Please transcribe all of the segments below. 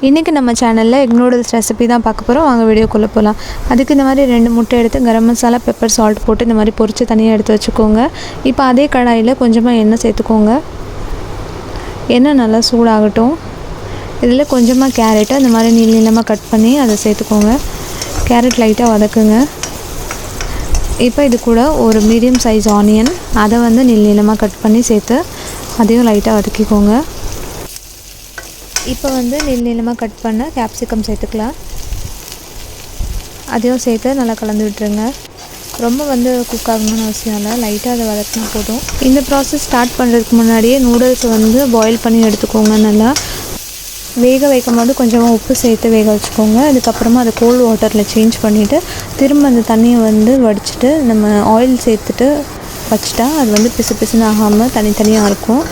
இன்றைக்கி நம்ம சேனலில் எக் நூடுல்ஸ் ரெசிபி தான் பார்க்க போகிறோம். வாங்க வீடியோக்குள்ளே போகலாம். அதுக்கு இந்த மாதிரி 2 முட்டை எடுத்து கரம் மசாலா, பெப்பர், சால்ட் போட்டு இந்த மாதிரி பொரித்து தனியாக எடுத்து வச்சுக்கோங்க. இப்போ அதே கடாயில் கொஞ்சமாக எண்ணெய் சேர்த்துக்கோங்க. எண்ணெய் நல்லா சூடாகட்டும். இதில் கொஞ்சமாக கேரட்டை அந்த மாதிரி நீளமாக கட் பண்ணி அதை சேர்த்துக்கோங்க. கேரட் லைட்டாக வதக்குங்க. இப்போ இது கூட ஒரு மீடியம் சைஸ் ஆனியன், அதை வந்து நீளமாக கட் பண்ணி சேர்த்து அதையும் லைட்டாக வதக்கிக்கோங்க. இப்போ வந்து நீளமாக கட் பண்ண கேப்சிகம் சேர்த்துக்கலாம். அதையும் சேர்த்து நல்லா கலந்து விட்டுருங்க. ரொம்ப வந்து குக் ஆகணும்னு அவசியம் இல்லை, லைட்டாக அதை வதக்கினா போதும். இந்த ப்ராசஸ் ஸ்டார்ட் பண்ணுறதுக்கு முன்னாடியே நூடுல்ஸை வந்து பாயில் பண்ணி எடுத்துக்கோங்க. நல்லா வேக வைக்கும் போது கொஞ்சமாக உப்பு சேர்த்து வேக வச்சுக்கோங்க. அதுக்கப்புறமா அதை கோல்டு வாட்டரில் சேஞ்ச் பண்ணிவிட்டு திரும்ப அந்த தண்ணியை வந்து வடிச்சிட்டு நம்ம ஆயில் சேர்த்துட்டு வச்சுட்டா அது வந்து பிசு பிசுன்னு ஆகாமல் தனித்தனியாக இருக்கும்.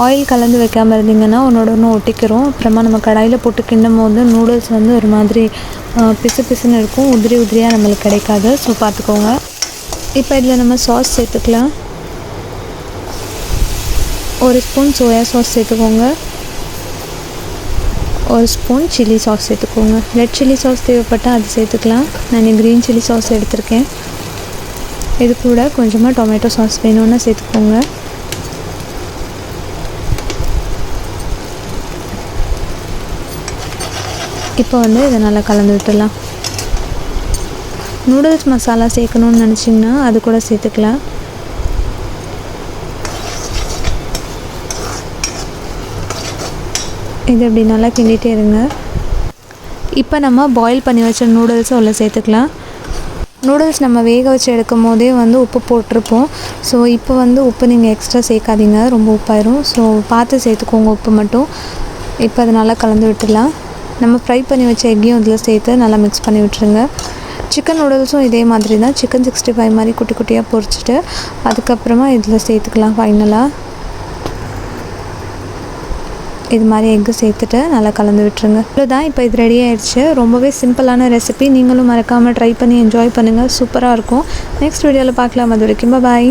ஆயில் கலந்து வைக்காமல் இருந்தீங்கன்னா ஒன்று ஒட்டிக்கிறோம். அப்புறமா நம்ம கடாயில் போட்டு கிண்டும் போது நூடுல்ஸ் வந்து ஒரு மாதிரி பிசு பிசுன்னு இருக்கும், உதிரியாக நம்மளுக்கு கிடைக்காது. ஸோ பார்த்துக்கோங்க. இப்போ இதில் நம்ம சாஸ் சேர்த்துக்கலாம். 1 ஸ்பூன் சோயா சாஸ் சேர்த்துக்கோங்க. 1 ஸ்பூன் சில்லி சாஸ் சேர்த்துக்கோங்க. ரெட் சில்லி சாஸ் தேவைப்பட்டால் அது சேர்த்துக்கலாம். நான் க்ரீன் சில்லி சாஸ் எடுத்திருக்கேன். இது கூட கொஞ்சமாக டொமேட்டோ சாஸ் வேணும்னா சேர்த்துக்கோங்க. இப்போ வந்து இதை நல்லா கலந்து விட்டுடலாம். நூடுல்ஸ் மசாலா சேர்க்கணுன்னு நினச்சிங்கன்னா அது கூட சேர்த்துக்கலாம். இது இப்படி நல்லா கிண்டிகிட்டே இருங்க. இப்போ நம்ம பாயில் பண்ணி வச்ச நூடுல்ஸை உள்ள சேர்த்துக்கலாம். நூடுல்ஸ் நம்ம வேக வச்சு எடுக்கும் போதே வந்து உப்பு போட்டிருப்போம். ஸோ இப்போ வந்து உப்பு நீங்கள் எக்ஸ்ட்ரா சேர்க்காதீங்க, ரொம்ப உப்பாயிரும். ஸோ பார்த்து சேர்த்துக்கோங்க உப்பு மட்டும். இப்போ அதை நல்லா கலந்து விட்டுடலாம். நம்ம ஃப்ரை பண்ணி வச்ச எக்கையும் இதில் சேர்த்து நல்லா மிக்ஸ் பண்ணி விட்டுருங்க. சிக்கன் நூடுல்ஸும் இதே மாதிரி தான், சிக்கன் 65 மாதிரி குட்டி குட்டியாக பொரிச்சிட்டு அதுக்கப்புறமா இதில் சேர்த்துக்கலாம். ஃபைனலாக இது மாதிரி எக்கு சேர்த்துட்டு நல்லா கலந்து விட்டுருங்க. இவ்வளோதான், இப்போ இது ரெடி ஆயிடுச்சு. ரொம்பவே சிம்பிளான ரெசிபி. நீங்களும் மறக்காமல் ட்ரை பண்ணி என்ஜாய் பண்ணுங்கள். சூப்பராக இருக்கும். நெக்ஸ்ட் வீடியோவில் பார்க்கலாம். அது வரைக்கும் பாய்.